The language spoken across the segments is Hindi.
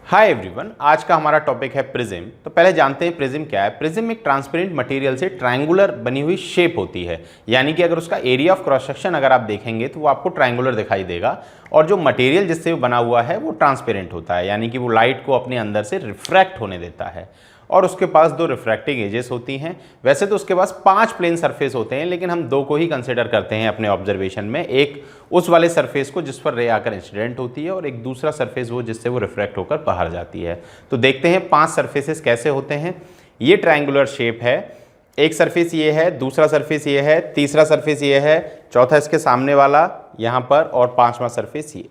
हाय एवरीवन, आज का हमारा टॉपिक है प्रिज्म। तो पहले जानते हैं प्रिज्म क्या है। प्रिज्म एक ट्रांसपेरेंट मटेरियल से ट्रायंगुलर बनी हुई शेप होती है, यानी कि अगर उसका एरिया ऑफ क्रॉस सेक्शन अगर आप देखेंगे तो वो आपको ट्रायंगुलर दिखाई देगा और जो मटेरियल जिससे वो बना हुआ है वो ट्रांसपेरेंट होता है, यानी कि वो लाइट को अपने अंदर से रिफ्रैक्ट होने देता है और उसके पास दो रिफ्रैक्टिंग एजेस होती हैं। वैसे तो उसके पास 5 प्लेन सरफेस होते हैं, लेकिन हम 2 को ही कंसिडर करते हैं अपने ऑब्जर्वेशन में। एक उस वाले सरफेस को जिस पर रे आकर इंसिडेंट होती है और एक दूसरा सरफेस वो जिससे वो रिफ्रैक्ट होकर बाहर जाती है। तो देखते हैं 5 सरफेसेस कैसे होते हैं। ये ट्रायंगुलर शेप है। एक सरफेस ये है, दूसरा सरफेस ये है, तीसरा सरफेस ये है, चौथा इसके सामने वाला यहाँ पर और 5वां सरफेस ये।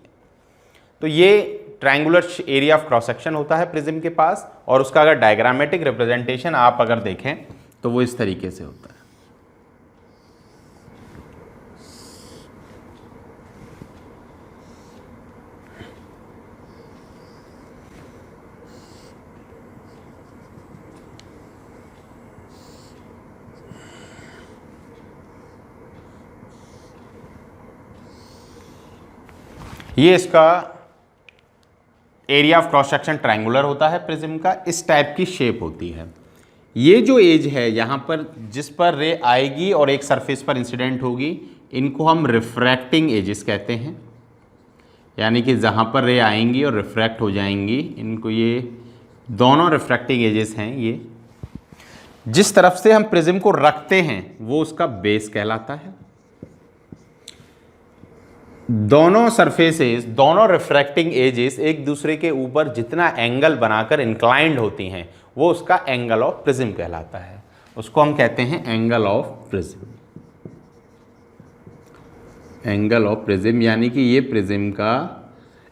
तो ये triangular area of cross section होता है प्रिज्म के पास, और उसका अगर डायग्रामेटिक रिप्रेजेंटेशन आप अगर देखें तो वो इस तरीके से होता है। ये इसका area of cross section triangular होता है प्रिज्म का, इस टाइप की शेप होती है। ये जो एज है यहाँ पर जिस पर रे आएगी और एक सरफेस पर इंसिडेंट होगी, इनको हम रिफ्रैक्टिंग एजेस कहते हैं, यानी कि जहाँ पर रे आएंगी और रिफ्रैक्ट हो जाएंगी, इनको ये दोनों रिफ्रैक्टिंग एजेस हैं। ये जिस तरफ से हम प्रिज्म को रखते हैं वो उसका बेस कहलाता है। दोनों सरफेसेस, दोनों रिफ्रैक्टिंग एजेस एक दूसरे के ऊपर जितना एंगल बनाकर इंक्लाइंड होती हैं वो उसका एंगल ऑफ प्रिज्म कहलाता है। उसको हम कहते हैं angle of prism. Angle of prism यानी कि ये प्रिज्म का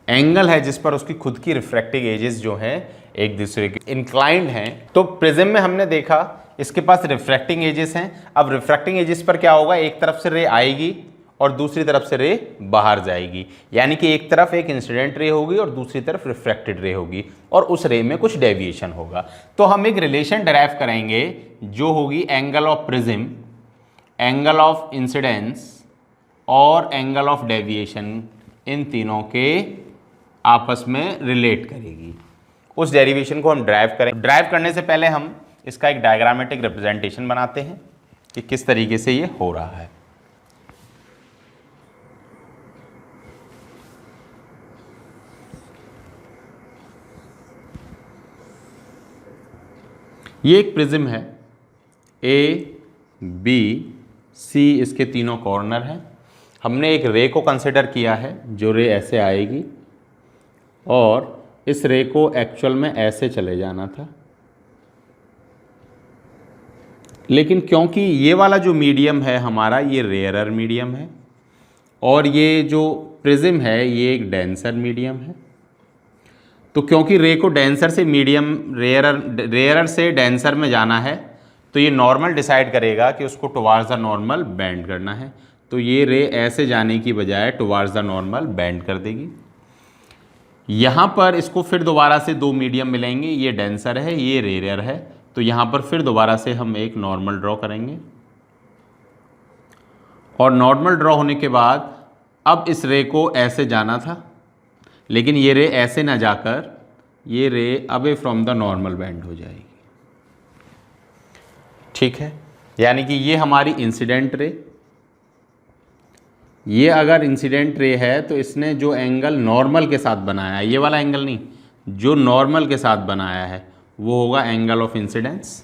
एंगल है जिस पर उसकी खुद की रिफ्रैक्टिंग एजेस जो हैं एक दूसरे के इंक्लाइंड हैं। तो प्रिज्म में हमने देखा इसके पास रिफ्रैक्टिंग एजेस हैं। अब रिफ्रैक्टिंग एजेस पर क्या होगा, एक तरफ से रे आएगी और दूसरी तरफ से रे बाहर जाएगी, यानी कि एक तरफ एक इंसिडेंट रे होगी और दूसरी तरफ रिफ्रैक्टेड रे होगी और उस रे में कुछ डेविएशन होगा। तो हम एक रिलेशन डिराइव करेंगे जो होगी angle of prism, angle of incidence और एंगल ऑफ डेविएशन, इन तीनों के आपस में रिलेट करेगी। उस डेरिवेशन को हम ड्राइव करें। ड्राइव करने से पहले हम इसका एक डायग्रामेटिक रिप्रेजेंटेशन बनाते हैं कि किस तरीके से ये हो रहा है। ये एक प्रिज्म है, ए बी सी इसके तीनों कॉर्नर हैं। हमने एक रे को कंसिडर किया है जो रे ऐसे आएगी और इस रे को एक्चुअल में ऐसे चले जाना था, लेकिन क्योंकि ये वाला जो मीडियम है हमारा ये रेयरर मीडियम है और ये जो प्रिज्म है ये एक डेंसर मीडियम है, तो क्योंकि रे को डेंसर से मीडियम रेयरर से डेंसर में जाना है तो ये नॉर्मल डिसाइड करेगा कि उसको टुवार्ड्स द नॉर्मल बेंड करना है। तो ये रे ऐसे जाने की बजाय टुवार्ड्स द नॉर्मल बेंड कर देगी। यहाँ पर इसको फिर दोबारा से 2 मीडियम मिलेंगे, ये डेंसर है ये रेयर है, तो यहाँ पर फिर दोबारा से हम एक नॉर्मल ड्रॉ करेंगे और नॉर्मल ड्रॉ होने के बाद अब इस रे को ऐसे जाना था, लेकिन ये रे ऐसे ना जाकर ये रे away from the normal bend हो जाएगी। ठीक है, यानी कि ये हमारी इंसिडेंट रे, ये अगर इंसिडेंट रे है तो इसने जो एंगल नॉर्मल के साथ बनाया है, ये वाला एंगल नहीं, जो नॉर्मल के साथ बनाया है वो होगा एंगल ऑफ इंसिडेंस।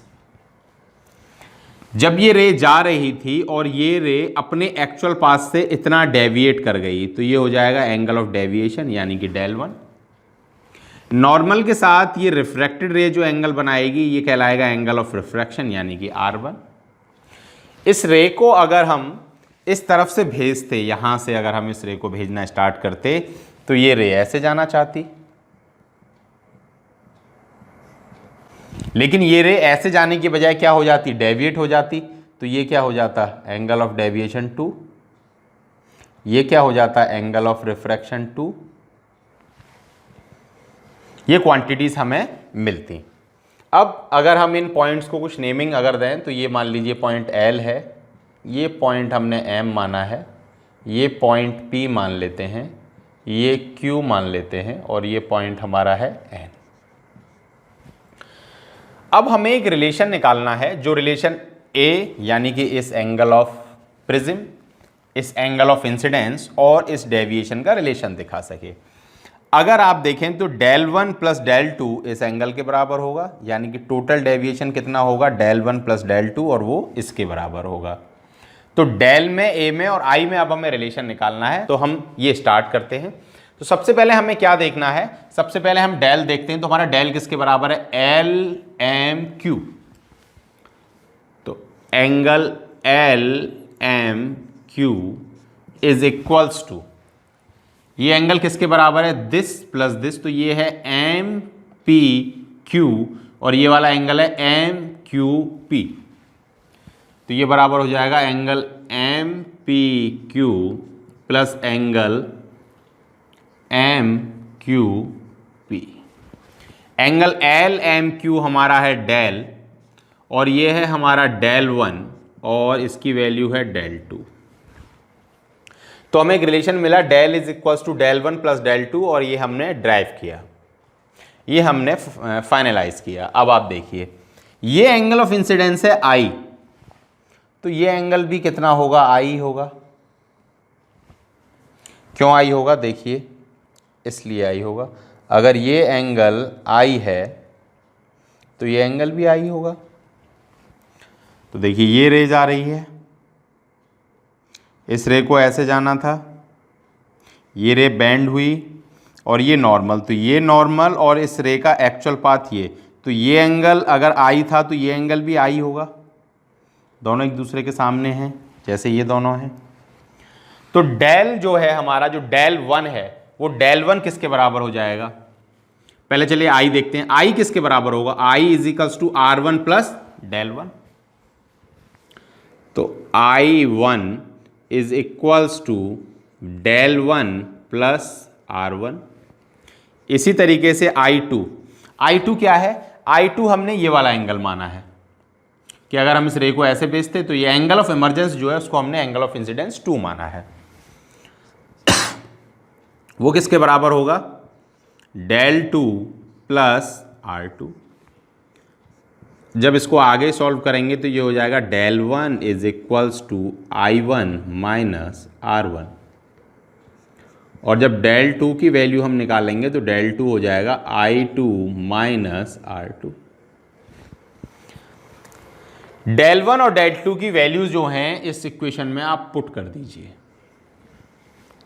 जब ये रे जा रही थी और ये रे अपने एक्चुअल पाथ से इतना डेविएट कर गई तो ये हो जाएगा एंगल ऑफ डेविएशन, यानी कि del 1। नॉर्मल के साथ ये रिफ्रैक्टेड रे जो एंगल बनाएगी ये कहलाएगा एंगल ऑफ रिफ्रैक्शन, यानी कि R1। इस रे को अगर हम इस तरफ से भेजते, यहां से अगर हम इस रे को भेजना स्टार्ट करते तो ये रे ऐसे जाना चाहती, लेकिन ये रे ऐसे जाने की बजाय क्या हो जाती, डेविएट हो जाती। तो ये क्या हो जाता, एंगल ऑफ डेविएशन 2। ये क्या हो जाता, एंगल ऑफ रिफ्रैक्शन 2। ये क्वांटिटीज हमें मिलती। अब अगर हम इन पॉइंट्स को कुछ नेमिंग अगर दें तो ये मान लीजिए पॉइंट L है, ये पॉइंट हमने M माना है, ये पॉइंट P मान लेते हैं, ये Q मान लेते हैं और ये पॉइंट हमारा है N। अब हमें एक रिलेशन निकालना है, जो रिलेशन ए यानी कि इस एंगल ऑफ प्रिज्म, इस एंगल ऑफ इंसिडेंस और इस डेविएशन का रिलेशन दिखा सके। अगर आप देखें तो del 1 प्लस del 2 इस एंगल के बराबर होगा, यानी कि टोटल डेविएशन कितना होगा del 1 प्लस del 2, और वो इसके बराबर होगा। तो del में, a में और I में अब हमें रिलेशन निकालना है, तो हम ये स्टार्ट करते हैं। तो सबसे पहले हमें क्या देखना है, सबसे पहले हम del देखते हैं। तो हमारा del किसके बराबर है, एल एम क्यू। तो angle L M Q is equals to, ये एंगल किसके बराबर है, दिस प्लस दिस, तो ये है एम पी क्यू, और ये वाला एंगल है एम क्यू पी। तो ये बराबर हो जाएगा angle M P Q plus angle M Q P. Angle L M Q हमारा है डेल, और ये है हमारा del 1, और इसकी वैल्यू है del 2। तो हमें एक रिलेशन मिला del is equals to del 1 plus del 2, और ये हमने ड्राइव किया, ये हमने फाइनलाइज किया। अब आप देखिए, ये एंगल ऑफ इंसिडेंस है I, तो ये एंगल भी कितना होगा, I होगा। क्यों I होगा, देखिए इसलिए I होगा, अगर ये एंगल I है तो ये एंगल भी I होगा। तो देखिए ये रे जा रही है, इस रे को ऐसे जाना था, ये रे बेंड हुई, और ये नॉर्मल, तो ये नॉर्मल और इस रे का एक्चुअल पाथ ये, तो ये एंगल अगर I था तो ये एंगल भी I होगा। दोनों एक दूसरे के सामने हैं, जैसे ये दोनों हैं। तो del जो है हमारा, जो del 1 है, वो del 1 किसके बराबर हो जाएगा, पहले चलिए I देखते हैं। I किसके बराबर होगा, I is equals to R1 plus del 1। तो I1 is equals to del 1 plus R1। इसी तरीके से I2 क्या है, I2 हमने ये वाला एंगल माना है कि अगर हम इस रे को ऐसे भेजते तो ये एंगल ऑफ इमरजेंस जो है उसको हमने एंगल ऑफ इंसिडेंस 2 माना है। वो किसके बराबर होगा, del 2 प्लस R2। जब इसको आगे सॉल्व करेंगे तो ये हो जाएगा del 1 is equals to I1 minus R1, और जब del 2 की वैल्यू हम निकालेंगे तो del 2 हो जाएगा I2 माइनस R2। del 1 और del 2 की वैल्यूज जो हैं इस इक्वेशन में आप पुट कर दीजिए,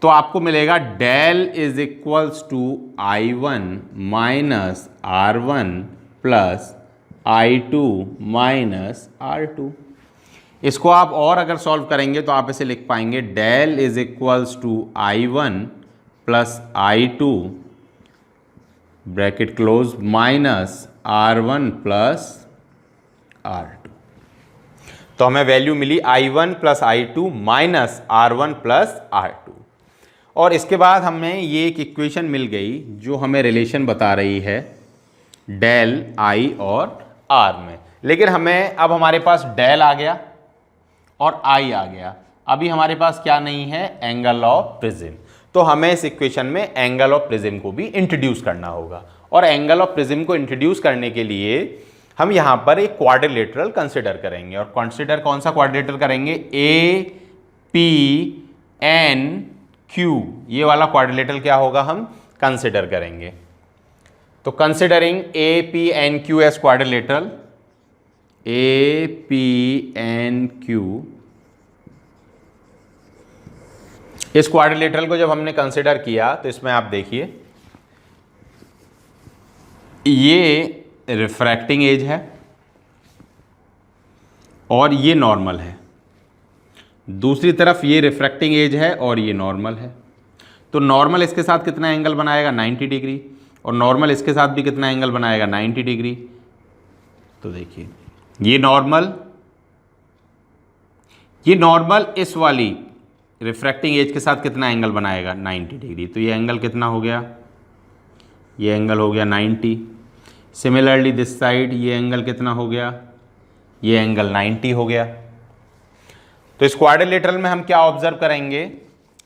तो आपको मिलेगा del is equals to I1 minus R1 plus I2 minus R2। इसको आप और अगर सॉल्व करेंगे तो आप इसे लिख पाएंगे del is equals to I1 plus I2 bracket close minus R1 plus R2। तो हमें वैल्यू मिली I1 plus I2 minus R1 plus R2। और इसके बाद हमें ये एक इक्वेशन मिल गई जो हमें रिलेशन बता रही है del I और R में। लेकिन हमें अब हमारे पास del आ गया और I आ गया, अभी हमारे पास क्या नहीं है, एंगल ऑफ प्रिज्म। तो हमें इस इक्वेशन में एंगल ऑफ प्रिज्म को भी इंट्रोड्यूस करना होगा, और एंगल ऑफ प्रिज्म को इंट्रोड्यूस करने के लिए हम यहाँ पर एक क्वाड्रिलेटरल कंसिडर करेंगे। और कंसिडर कौन सा क्वाड्रिलेटरल करेंगे, APNQ, ये वाला क्वाड्रिलेटरल क्या होगा, हम कंसिडर करेंगे। तो considering APNQ as quadrilateral, APNQ, इस क्वाड्रिलेटरल को जब हमने कंसिडर किया तो इसमें आप देखिए ये रिफ्रैक्टिंग एज है और ये नॉर्मल है, दूसरी तरफ ये रिफ्रैक्टिंग एज है और ये नॉर्मल है। तो नॉर्मल इसके साथ कितना एंगल बनाएगा, 90 डिग्री, और नॉर्मल इसके साथ भी कितना एंगल बनाएगा, 90 डिग्री। तो देखिए ये नॉर्मल इस वाली रिफ्रैक्टिंग एज के साथ कितना एंगल बनाएगा, 90 डिग्री। तो ये एंगल कितना हो गया, ये एंगल हो गया 90। सिमिलरली दिस साइड ये एंगल कितना हो गया, ये एंगल 90 हो गया। तो इस क्वाड्रिलेटरल में हम क्या ऑब्जर्व करेंगे,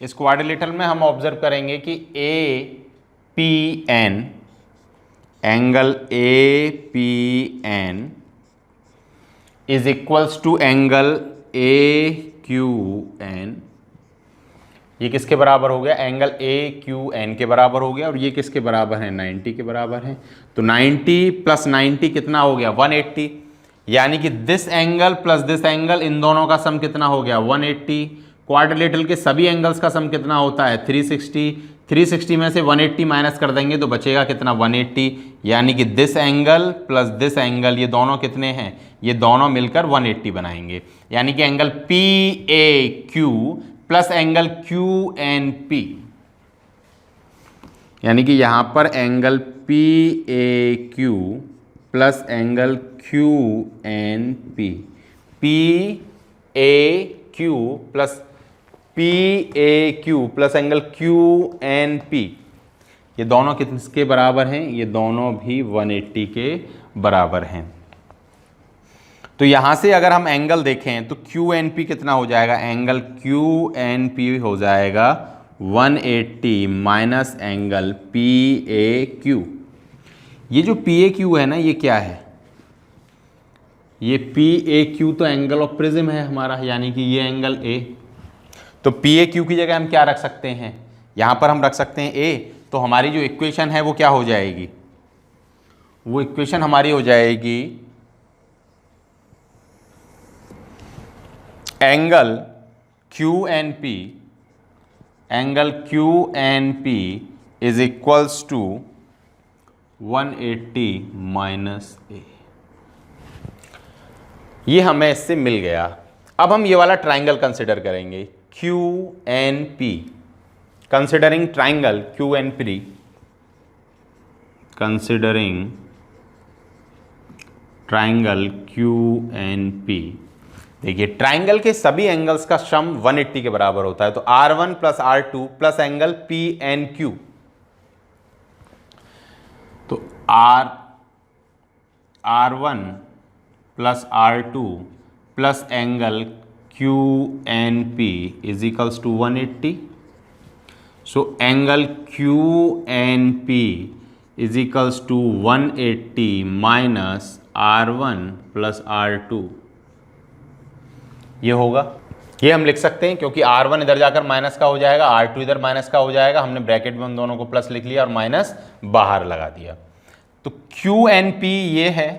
इस क्वाड्रिलेटरल में हम ऑब्जर्व करेंगे कि angle A P N is equals to angle A Q N. ये किसके बराबर हो गया? एंगल ए क्यू एन के बराबर हो गया। और ये किसके बराबर है? 90 के बराबर है। तो 90 प्लस 90 कितना हो गया? 180। यानी कि this angle plus this angle, इन दोनों का सम कितना हो गया? 180। क्वाड्रिलेटरल के सभी एंगल्स का सम कितना होता है? 360। 360 में से 180 माइनस कर देंगे तो बचेगा कितना? 180। यानी कि this angle plus this angle, ये दोनों कितने हैं? ये दोनों मिलकर 180 बनाएंगे। यानी कि angle P A Q plus angle Q N P, यानी कि यहां पर angle P A Q plus angle Q N P, P A Q plus P A Q plus angle Q N P, ये दोनों किसके बराबर हैं? ये दोनों भी 180 के बराबर हैं। तो यहां से अगर हम एंगल देखें तो क्यू एन पी कितना हो जाएगा? एंगल क्यू एन पी हो जाएगा 180 minus angle P A Q. ये जो पी ए क्यू है ना, ये क्या है? ये पी ए क्यू तो एंगल ऑफ प्रिज्म है हमारा, यानी कि ये एंगल ए। तो पी ए क्यू की जगह हम क्या रख सकते हैं? यहां पर हम रख सकते हैं ए। तो हमारी जो इक्वेशन है वो क्या हो जाएगी? वो इक्वेशन हमारी हो जाएगी angle Q N P, angle Q N P is equals to 180 minus A. ये हमें इससे मिल गया। अब हम ये वाला ट्राइंगल कंसिडर करेंगे, Q N P. Considering triangle Q N P, considering triangle Q N P. देखिए ट्राइंगल के सभी एंगल्स का सम 180 के बराबर होता है। तो R1 plus R2 plus angle P N Q, तो R1 plus R2 plus angle Q N P is equals to 180। So angle Q N P is equals to 180 minus R1 plus R2। ये होगा, ये हम लिख सकते हैं क्योंकि R1 इधर जाकर माइनस का हो जाएगा, R2 इधर माइनस का हो जाएगा। हमने ब्रैकेट में उन दोनों को प्लस लिख लिया और माइनस बाहर लगा दिया। तो QNP ये है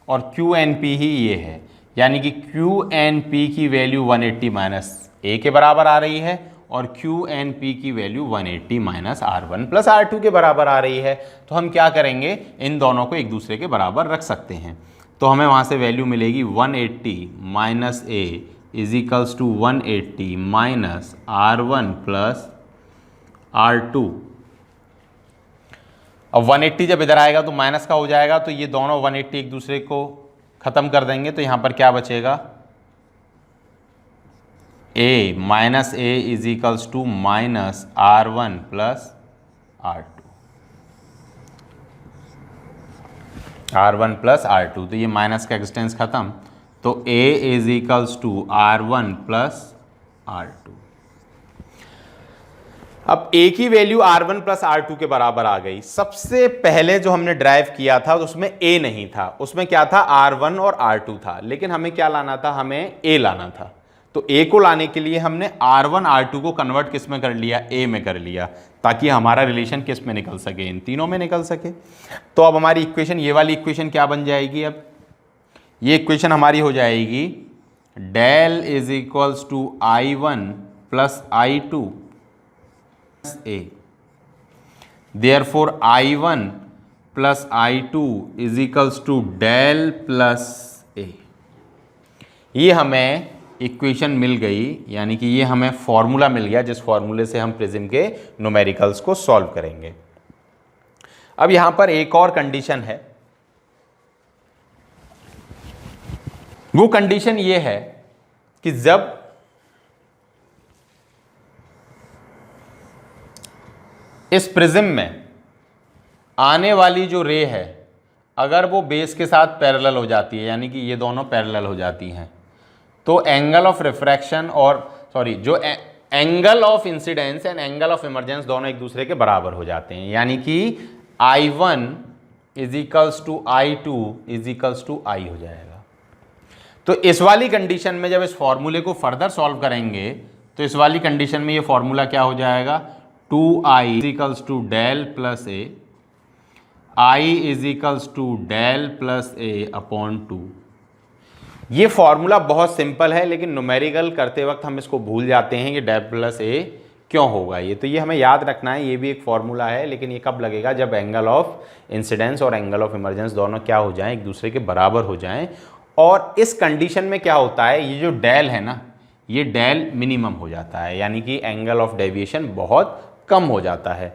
और QNP ही ये है, यानी कि QNP की वैल्यू 180 माइनस A के बराबर आ रही है और QNP की value 180 minus R1 plus R2 के बराबर आ रही है। तो हम क्या करेंगे? इन दोनों को एक दूसरे के बराबर रख सकते हैं। तो हमें वहाँ से वैल्यू मिलेगी 180 minus A is equals to 180 minus R1 plus R2। अब 180 जब इधर आएगा तो माइनस का हो जाएगा, तो ये दोनों 180 एक दूसरे को ख़त्म कर देंगे। तो यहाँ पर क्या बचेगा? a minus A is equals to minus R1 plus R2, R1 plus R2। तो ये माइनस का एक्सटेंस खत्म, तो a is equals to R1 plus R2। अब a की वैल्यू R1 प्लस R2 के बराबर आ गई। सबसे पहले जो हमने ड्राइव किया था तो उसमें a नहीं था, उसमें क्या था? R1 और R2 था। लेकिन हमें क्या लाना था? हमें a लाना था। तो a को लाने के लिए हमने R1 R2 को कन्वर्ट किस में कर लिया? a में कर लिया, ताकि हमारा रिलेशन किस में निकल सके? इन तीनों में निकल सके। तो अब हमारी इक्वेशन, ये वाली इक्वेशन क्या बन जाएगी? अब ये इक्वेशन हमारी हो जाएगी del is equals to I1 plus I2 a। Therefore I1 plus I2 is equals to del plus a। ये हमें इक्वेशन मिल गई, यानी कि ये हमें फॉर्मूला मिल गया जिस फॉर्मूले से हम प्रिज्म के न्यूमेरिकल्स को सॉल्व करेंगे। अब यहां पर एक और कंडीशन है। वो कंडीशन ये है कि जब इस प्रिज्म में आने वाली जो रे है, अगर वो बेस के साथ पैरेलल हो जाती है, यानी कि ये दोनों पैरेलल हो जाती हैं, तो एंगल ऑफ रिफ्रैक्शन और जो angle of incidence and angle of emergence दोनों एक दूसरे के बराबर हो जाते हैं। यानी कि I1 is equals to I2 is equals to I हो जाएगा। तो इस वाली कंडीशन में जब इस फॉर्मूले को फर्दर सॉल्व करेंगे तो इस वाली कंडीशन में ये फॉर्मूला क्या हो जाएगा, 2I is equals to del plus A, I is equals to del plus A upon 2। ये फॉर्मूला बहुत सिंपल है, लेकिन न्यूमेरिकल करते वक्त हम इसको भूल जाते हैं कि डेल प्लस ए क्यों होगा ये। तो ये हमें याद रखना है, ये भी एक फॉर्मूला है, लेकिन ये कब लगेगा, जब एंगल ऑफ इंसिडेंस और एंगल ऑफ इमरजेंस दोनों क्या हो जाएं, एक दूसरे के बराबर हो जाएं। और इस कंडीशन में क्या होता है, ये जो डेल है ना, ये डेल मिनिमम हो जाता है, यानी कि एंगल ऑफ डेविएशन बहुत कम हो जाता है।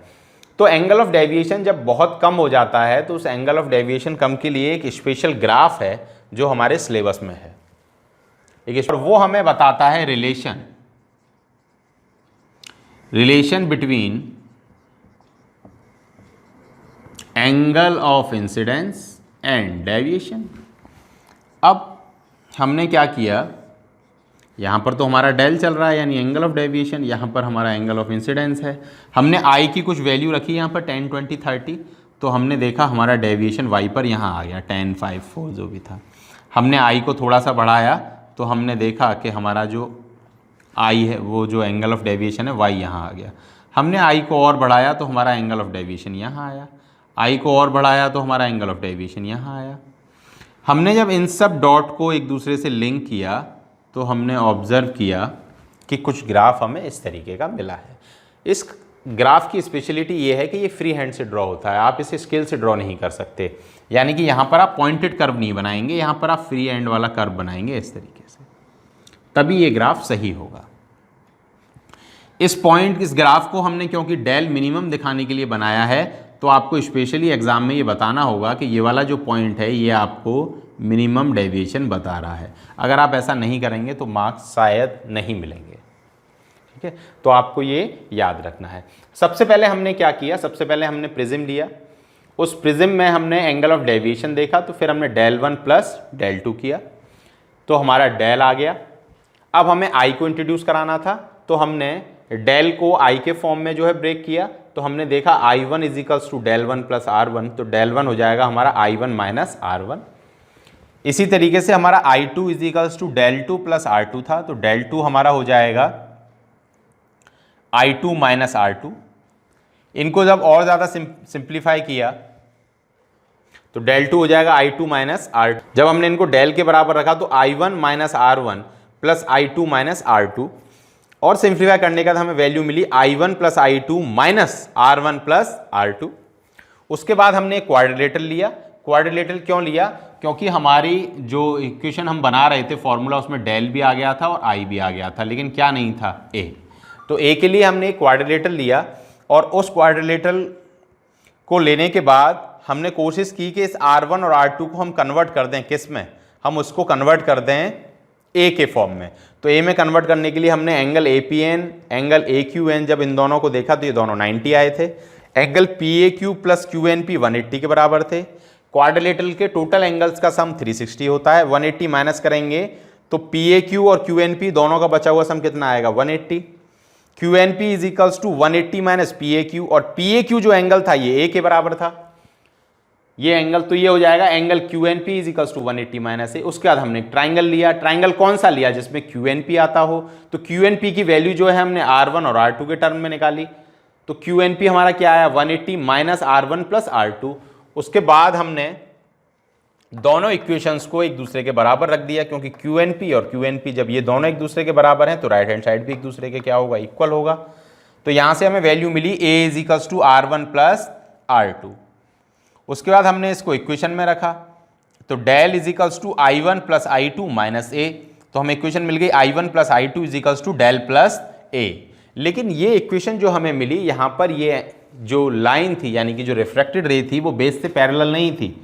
तो एंगल ऑफ डेविएशन जब बहुत कम हो जाता है तो उस एंगल ऑफ डेविएशन कम के लिए एक स्पेशल ग्राफ है जो हमारे सिलेबस में है, और वो हमें बताता है relation between angle of incidence and deviation. अब हमने क्या किया, यहाँ पर तो हमारा डेल चल रहा है यानी एंगल ऑफ डेविएशन, यहाँ पर हमारा एंगल ऑफ इंसिडेंस है। हमने आई की कुछ वैल्यू रखी यहाँ पर 10, 20, 30, तो हमने देखा हमारा डेविएशन वाई पर यहाँ आ गया 10, 5, 4 जो भी था। हमने आई को थोड़ा सा बढ़ाया तो हमने देखा कि हमारा जो आई है वो जो एंगल ऑफ डेविएशन है वाई यहाँ आ गया। हमने आई को और बढ़ाया तो हमारा एंगल ऑफ डेविएशन यहाँ आया, आई को और बढ़ाया तो हमारा एंगल ऑफ डेविएशन यहाँ आया। हमने जब इन सब डॉट को एक दूसरे से लिंक किया तो हमने ऑब्जर्व किया कि कुछ ग्राफ हमें इस तरीके का मिला है। इस ग्राफ की स्पेशलिटी ये है कि ये फ्री हैंड से ड्रॉ होता है, आप इसे स्केल से ड्रॉ नहीं कर सकते, यानी कि यहाँ पर आप पॉइंटेड कर्व नहीं बनाएंगे, यहाँ पर आप फ्री हैंड वाला कर्व बनाएंगे इस तरीके से, तभी ये ग्राफ सही होगा। इस ग्राफ को हमने क्योंकि डेल मिनिमम दिखाने के लिए बनाया है, तो आपको स्पेशली एग्जाम में ये बताना होगा कि ये वाला जो पॉइंट है ये आपको मिनिमम डेविएशन बता रहा है। अगर आप ऐसा नहीं करेंगे तो मार्क्स शायद नहीं मिलेंगे, ठीक है। तो आपको ये याद रखना है। सबसे पहले हमने क्या किया, सबसे पहले हमने प्रिज्म लिया, उस प्रिज्म में हमने एंगल ऑफ डेविएशन देखा, तो फिर हमने डेल 1 प्लस डेल 2 किया, तो हमारा डेल आ गया। अब हमें आई को इंट्रोड्यूस कराना था, तो हमने डेल को आई के फॉर्म में जो है ब्रेक किया, तो हमने देखा I1 is equals to del 1 plus R1, तो डेल 1 हो जाएगा हमारा I1 माइनस R1। इसी तरीके से हमारा I2 is equals to del 2 plus R2 था, तो डेल 2 हमारा हो जाएगा I2 माइनस R2। इनको जब और ज़्यादा सिंप्लीफाई किया तो डेल 2 हो जाएगा I2 माइनस R2। जब हमने इनको डेल के बराबर रखा तो I1 minus R1 plus I2 minus R2, और सिंप्लीफाई करने का हमें वैल्यू मिली I1 plus I2 minus R1 plus R2। उसके बाद हमने क्वाड्रिलेटरल लिया। क्वाड्रिलेटरल क्यों लिया, क्योंकि हमारी जो इक्वेशन हम बना रहे थे फॉर्मूला, उसमें डेल भी आ गया था और आई भी आ गया था, लेकिन क्या नहीं था, ए। तो ए के लिए हमने क्वाड्रिलेटरल लिया, और उस क्वाड्रिलेटरल को लेने के बाद हमने कोशिश की कि इस R1 और R2 को हम कन्वर्ट कर दें, किस में, हम उसको कन्वर्ट कर दें ए के फॉर्म में। तो ए में कन्वर्ट करने के लिए हमने एंगल APN, एंगल AQN, जब इन दोनों को देखा तो ये दोनों 90 आए थे। एंगल PAQ प्लस QNP 180 के बराबर थे। क्वाड्रिलेटरल के टोटल एंगल्स का सम 360 होता है, 180 माइनस करेंगे तो PAQ और QNP दोनों का बचा हुआ सम कितना आएगा, 180। QNP is equals to 180 minus PAQ, और PAQ जो एंगल था ये ए के बराबर था, ये एंगल, तो ये हो जाएगा angle QNP is equals to 180 minus A. उसके बाद हमने ट्राइंगल लिया। ट्राइंगल कौन सा लिया, जिसमें QNP आता हो, तो QNP की वैल्यू जो है हमने R1 और R2 के टर्म में निकाली, तो QNP हमारा क्या आया, 180 माइनस R1 प्लस R2। उसके बाद हमने दोनों इक्वेशंस को एक दूसरे के बराबर रख दिया, क्योंकि QNP और QNP जब ये दोनों एक दूसरे के बराबर हैं तो राइट हैंड साइड भी एक दूसरे के क्या होगा, इक्वल होगा। तो यहां से हमें वैल्यू मिली A is equals to R1 plus R2। उसके बाद हमने इसको इक्वेशन में रखा, तो del is equals to I1 plus I2 minus A, तो हमें इक्वेशन मिल गई I1 plus I2 is equals to del plus A. लेकिन ये इक्वेशन जो हमें मिली, यहाँ पर ये जो लाइन थी यानी कि जो रिफ्रैक्टेड रे थी वो बेस से पैरेलल नहीं थी।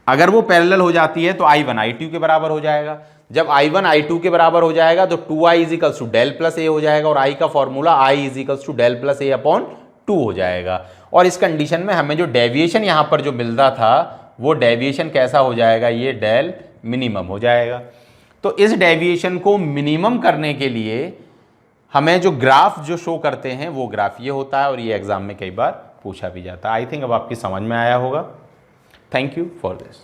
अगर वो पैरेलल हो जाती है तो I1 I2 के बराबर हो जाएगा। जब I1 I2 के बराबर हो जाएगा तो 2I is equals to del plus A हो जाएगा, और I का formula I is equals to del plus A upon 2 हो जाएगा। और इस कंडीशन में हमें जो डेविएशन यहाँ पर जो मिलता था वो डेविएशन कैसा हो जाएगा, ये डेल मिनिमम हो जाएगा। तो इस डेविएशन को मिनिमम करने के लिए हमें जो ग्राफ जो शो करते हैं वो ग्राफ ये होता है, और ये एग्जाम में कई बार पूछा भी जाता है। आई थिंक अब आपकी समझ में आया होगा। Thank you for this.